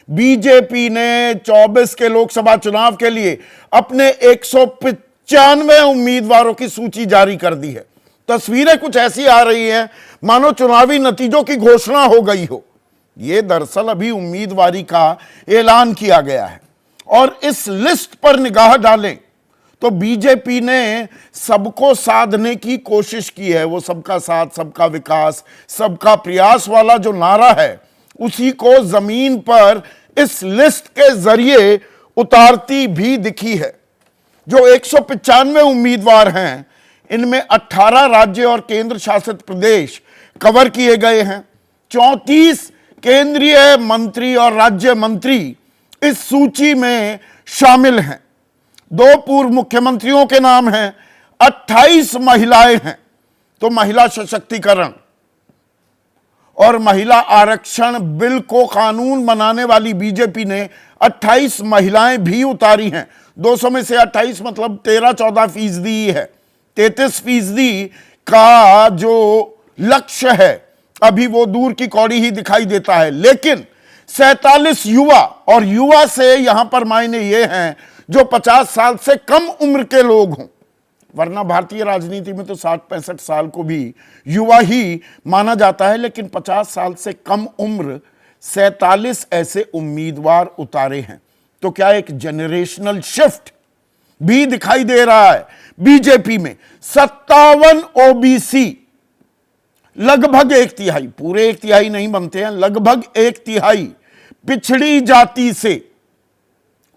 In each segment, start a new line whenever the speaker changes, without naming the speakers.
BJP ने 24 के लोकसभा चुनाव के लिए अपने 195 उम्मीदवारों की सूची जारी कर दी है। तस्वीरें कुछ ऐसी आ रही हैं मानो चुनावी नतीजों की घोषणा हो गई हो। यह दरअसल अभी उम्मीदवारी का ऐलान किया गया है और इस लिस्ट पर निगाह डालें तो बीजेपी ने सबको साधने की कोशिश की है। वो सबका साथ, सबका विकास, सबका प्रयास वाला जो नारा है उसी को जमीन पर इस लिस्ट के जरिए उतारती भी दिखी है। जो 195 उम्मीदवार हैं इनमें 18 राज्य और केंद्र शासित प्रदेश कवर किए गए हैं। 34 केंद्रीय मंत्री और राज्य मंत्री इस सूची में शामिल हैं। 2 पूर्व मुख्यमंत्रियों के नाम हैं। 28 महिलाएं हैं। तो महिला सशक्तिकरण और महिला आरक्षण बिल को कानून बनाने वाली बीजेपी ने 28 महिलाएं भी उतारी हैं। 200 में से 28 मतलब 13-14% है। 33% का जो लक्ष्य है अभी वो दूर की कौड़ी ही दिखाई देता है। लेकिन 47 युवा, और युवा से यहां पर मायने ये हैं जो 50 साल से कम उम्र के लोग हों, वरना भारतीय राजनीति में तो 60-65 साल को भी युवा ही माना जाता है। लेकिन 50 साल से कम उम्र 47 ऐसे उम्मीदवार उतारे हैं। तो क्या एक जनरेशनल शिफ्ट भी दिखाई दे रहा है बीजेपी में। 57 ओबीसी, लगभग 1/3, पूरे 1/3 नहीं बनते हैं, लगभग 1/3 पिछड़ी जाति से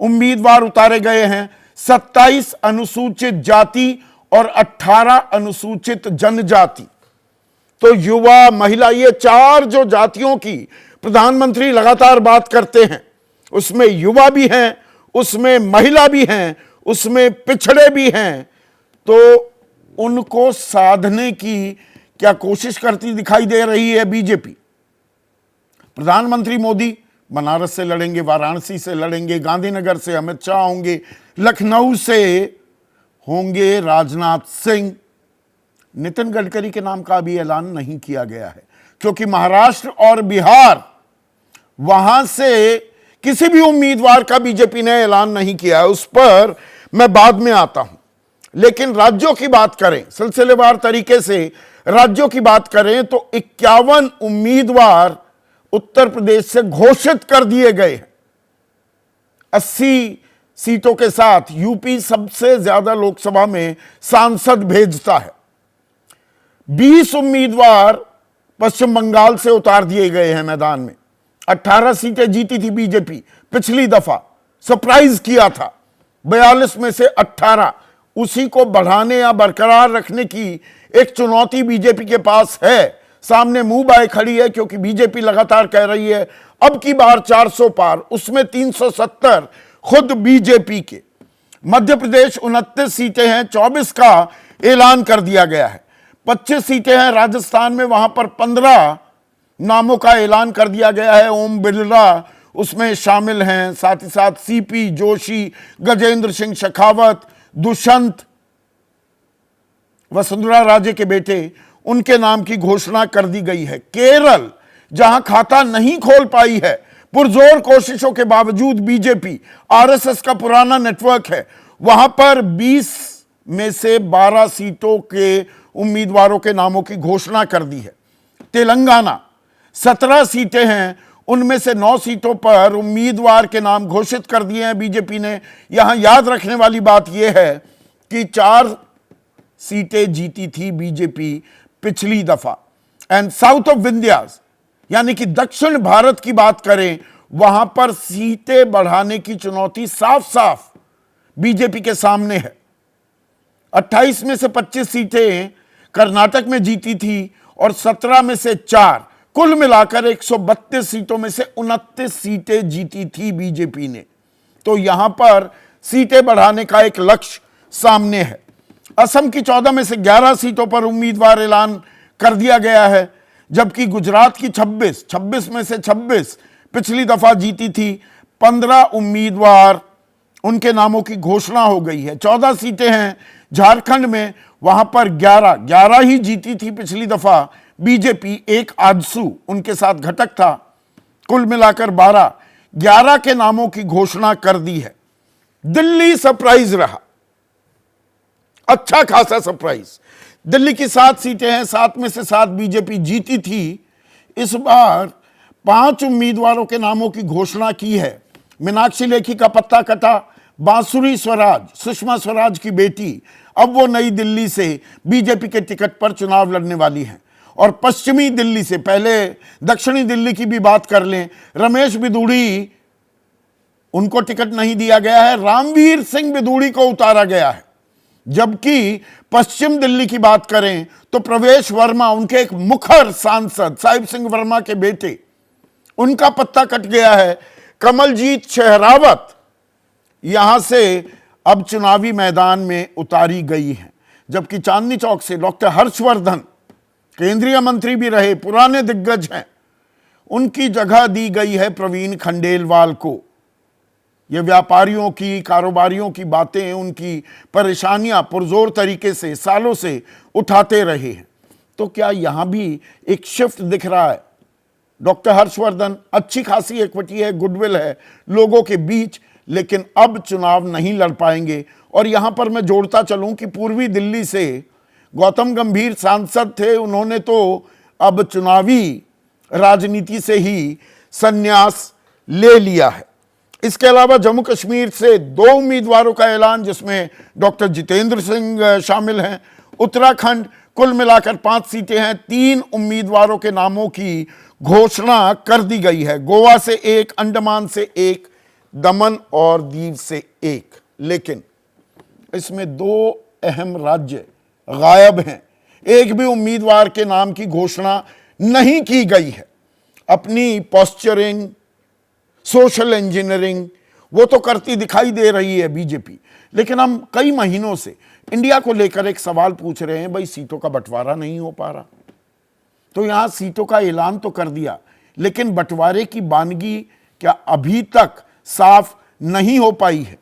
उम्मीदवार उतारे गए हैं। 27 अनुसूचित जाति और 18 अनुसूचित जनजाति। तो युवा, महिला, ये 4 जो जातियों की प्रधानमंत्री लगातार बात करते हैं उसमें युवा भी हैं, उसमें महिला भी हैं, उसमें पिछड़े भी हैं। तो उनको साधने की क्या कोशिश करती दिखाई दे रही है बीजेपी। प्रधानमंत्री मोदी बनारस से लड़ेंगे, वाराणसी से लड़ेंगे, गांधीनगर से अमित शाह होंगे, लखनऊ से होंगे राजनाथ सिंह। नितिन गडकरी के नाम का अभी ऐलान नहीं किया गया है क्योंकि महाराष्ट्र और बिहार, वहां से किसी भी उम्मीदवार का बीजेपी ने ऐलान नहीं किया है। उस पर मैं बाद में आता हूं। लेकिन राज्यों की बात करें, सिलसिलेवार तरीके से राज्यों की बात करें तो 51 उम्मीदवार उत्तर प्रदेश से घोषित कर दिए गए हैं। 80 सीटों के साथ यूपी सबसे ज्यादा लोकसभा में सांसद भेजता है। 20 उम्मीदवार पश्चिम बंगाल से उतार दिए गए हैं मैदान में। 18 सीटें जीती थी बीजेपी पिछली दफा, सरप्राइज किया था। 42 में से 18, उसी को बढ़ाने या बरकरार रखने की एक चुनौती बीजेपी के पास है। सामने मुंह बाए खड़ी है क्योंकि बीजेपी लगातार कह रही है अब की बार 400 पार, उसमें 370 खुद बीजेपी के। मध्य प्रदेश 29 सीटें हैं, 24 का ऐलान कर दिया गया है। 25 सीटें हैं राजस्थान में, वहां पर 15 नामों का ऐलान कर दिया गया है। ओम बिरला उसमें शामिल हैं, साथ ही साथ सीपी जोशी, गजेंद्र सिंह शेखावत, दुष्यंत, वसुंधरा राजे के बेटे, उनके नाम की घोषणा कर दी गई है। केरल, जहां खाता नहीं खोल पाई है, पुरजोर कोशिशों के बावजूद बीजेपी, आरएसएस का पुराना नेटवर्क है, वहां पर 20 में से 12 सीटों के उम्मीदवारों के नामों की घोषणा कर दी है। तेलंगाना 17 सीटें हैं, उनमें से 9 सीटों पर उम्मीदवार के नाम घोषित कर दिए हैं बीजेपी ने। यहां याद रखने वाली बात यह है कि 4 सीटें जीती थी बीजेपी पिछली दफा। एंड साउथ ऑफ विंध्यास यानी कि दक्षिण भारत की बात करें, वहां पर सीटें बढ़ाने की चुनौती साफ साफ बीजेपी के सामने है। 28 में से 25 सीटें कर्नाटक में जीती थी और 17 में से 4, कुल मिलाकर 132 सीटों में से 29 सीटें जीती थी बीजेपी ने। तो यहां पर सीटें बढ़ाने का एक लक्ष्य सामने है। असम की 14 में से 11 सीटों पर उम्मीदवार ऐलान कर दिया गया है, जबकि गुजरात की 26 में से 26 पिछली दफा जीती थी। 15 उम्मीदवार, उनके नामों की घोषणा हो गई है। 14 सीटें हैं झारखंड में, वहां पर 11 ही जीती थी पिछली दफा बीजेपी। एक आजसू उनके साथ घटक था। कुल मिलाकर 12। 11 के नामों की घोषणा कर दी है। दिल्ली सरप्राइज रहा, अच्छा खासा सरप्राइज। दिल्ली की 7 सीटें हैं, 7 में से 7 बीजेपी जीती थी। इस बार 5 उम्मीदवारों के नामों की घोषणा की है। मीनाक्षी लेखी का पत्ता कटा, बांसुरी स्वराज, सुषमा स्वराज की बेटी, अब वो नई दिल्ली से बीजेपी के टिकट पर चुनाव लड़ने वाली हैं। और पश्चिमी दिल्ली से, पहले दक्षिणी दिल्ली की भी बात कर लें, रमेश बिधूड़ी, उनको टिकट नहीं दिया गया है, रामवीर सिंह बिधूड़ी को उतारा गया है। जबकि पश्चिम दिल्ली की बात करें तो प्रवेश वर्मा, उनके एक मुखर सांसद साहिब सिंह वर्मा के बेटे, उनका पत्ता कट गया है। कमलजीत शेहरावत यहां से अब चुनावी मैदान में उतारी गई है। जबकि चांदनी चौक से डॉक्टर हर्षवर्धन, केंद्रीय मंत्री भी रहे, पुराने दिग्गज हैं, उनकी जगह दी गई है प्रवीण खंडेलवाल को। ये व्यापारियों की, कारोबारियों की बातें, उनकी परेशानियां पुरजोर तरीके से सालों से उठाते रहे हैं। तो क्या यहां भी एक शिफ्ट दिख रहा है? डॉक्टर हर्षवर्धन, अच्छी खासी इक्विटी है, गुडविल है लोगों के बीच, लेकिन अब चुनाव नहीं लड़ पाएंगे। और यहां पर मैं जोड़ता चलूं कि पूर्वी दिल्ली से गौतम गंभीर सांसद थे, उन्होंने तो अब चुनावी राजनीति से ही संन्यास ले लिया है। इसके अलावा जम्मू कश्मीर से 2 उम्मीदवारों का ऐलान, जिसमें डॉक्टर जितेंद्र सिंह शामिल हैं। उत्तराखंड, कुल मिलाकर 5 सीटें हैं, 3 उम्मीदवारों के नामों की घोषणा कर दी गई है। गोवा से 1, अंडमान से 1, दमन और दीव से 1। लेकिन इसमें 2 अहम राज्य गायब हैं। एक भी उम्मीदवार के नाम की घोषणा नहीं की गई है। अपनी पोस्चरिंग, सोशल इंजीनियरिंग वो तो करती दिखाई दे रही है बीजेपी, लेकिन हम कई महीनों से इंडिया को लेकर एक सवाल पूछ रहे हैं, भाई सीटों का बंटवारा नहीं हो पा रहा। तो यहां सीटों का ऐलान तो कर दिया, लेकिन बंटवारे की बानगी क्या अभी तक साफ नहीं हो पाई है।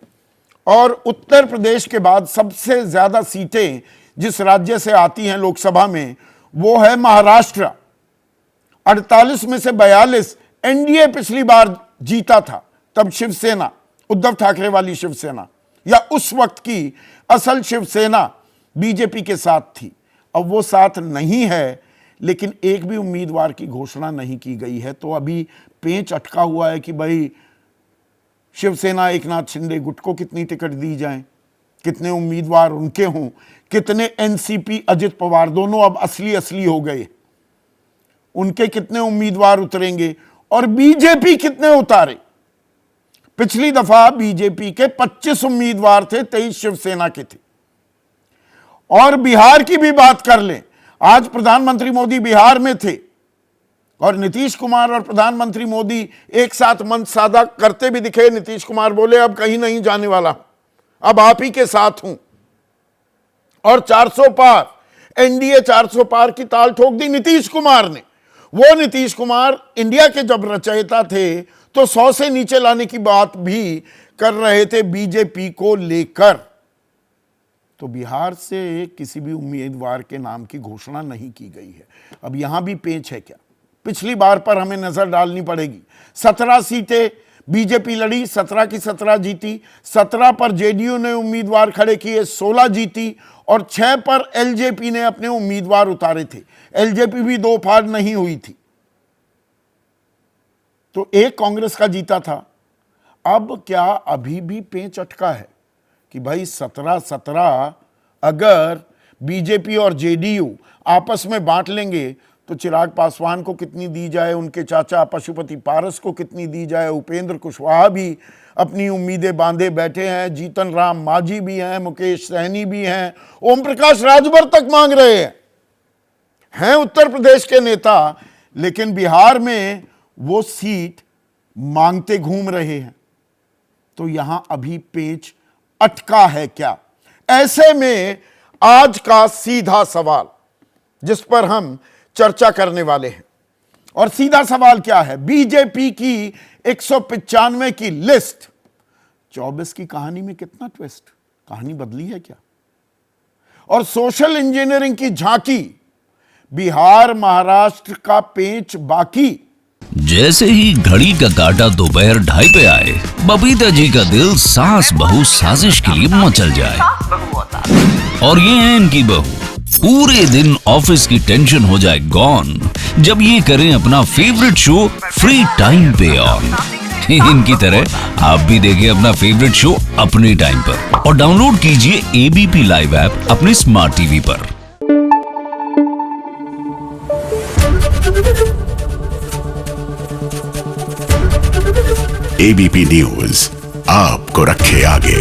और उत्तर प्रदेश के बाद सबसे ज्यादा सीटें जिस राज्य से आती हैं लोकसभा में, वो है महाराष्ट्र। 48 में से 42 एनडीए पिछली बार जीता था, तब शिवसेना, उद्धव ठाकरे वाली शिवसेना, या उस वक्त की असल शिवसेना बीजेपी के साथ थी। अब वो साथ नहीं है, लेकिन एक भी उम्मीदवार की घोषणा नहीं की गई है। तो अभी पेंच अटका हुआ है कि भाई शिवसेना एकनाथ शिंदे गुट को कितनी टिकट दी जाए, कितने उम्मीदवार उनके हों, कितने एनसीपी अजित पवार, दोनों अब असली हो गए, उनके कितने उम्मीदवार उतरेंगे, और बीजेपी कितने उतारे। पिछली दफा बीजेपी के 25 उम्मीदवार थे, 23 शिवसेना के थे। और बिहार की भी बात कर लें, आज प्रधानमंत्री मोदी बिहार में थे और नीतीश कुमार और प्रधानमंत्री मोदी एक साथ मंच साझा करते भी दिखे। नीतीश कुमार बोले, अब कहीं नहीं जाने वाला, अब आप ही के साथ हूं। और 400 पार, एनडीए 400 पार की ताल ठोक दी नीतीश कुमार ने। वो नीतीश कुमार इंडिया के जब रचयिता थे तो 100 से नीचे लाने की बात भी कर रहे थे बीजेपी को लेकर। तो बिहार से किसी भी उम्मीदवार के नाम की घोषणा नहीं की गई है। अब यहां भी पेंच है क्या? पिछली बार पर हमें नजर डालनी पड़ेगी। 17 सीटें बीजेपी लड़ी, 17 की 17 जीती। 17 पर जेडीयू ने उम्मीदवार खड़े किए, 16 जीती। और 6 पर एलजेपी ने अपने उम्मीदवार उतारे थे। एलजेपी भी 2 फाड़ नहीं हुई थी, तो एक कांग्रेस का जीता था। अब क्या अभी भी पेंच अटका है कि भाई 17-17 अगर बीजेपी और जेडीयू आपस में बांट लेंगे तो चिराग पासवान को कितनी दी जाए, उनके चाचा पशुपति पारस को कितनी दी जाए, उपेंद्र कुशवाहा भी अपनी उम्मीदें बांधे बैठे हैं, जीतन राम मांझी भी हैं, मुकेश सहनी भी हैं, ओम प्रकाश राजभर तक मांग रहे हैं उत्तर प्रदेश के नेता, लेकिन बिहार में वो सीट मांगते घूम रहे हैं। तो यहां अभी पेंच अटका है क्या? ऐसे में आज का सीधा सवाल जिस पर हम चर्चा करने वाले हैं, और सीधा सवाल क्या है? बीजेपी की 195 की लिस्ट, 24 की कहानी में कितना ट्विस्ट, कहानी बदली है क्या? और सोशल इंजीनियरिंग की झांकी, बिहार महाराष्ट्र का पेंच बाकी,
जैसे ही घड़ी का काटा दोपहर 2:30 पे आए, बबीता जी का दिल सास बहू साजिश के लिए मचल जाए। और ये है इनकी बहू, पूरे दिन ऑफिस की टेंशन हो जाए गॉन जब ये करें अपना फेवरेट शो फ्री टाइम पे ऑन। इनकी तरह आप भी देखिए अपना फेवरेट शो अपने टाइम पर और डाउनलोड कीजिए एबीपी लाइव ऐप अपने स्मार्ट टीवी पर।
एबीपी न्यूज आपको रखे आगे।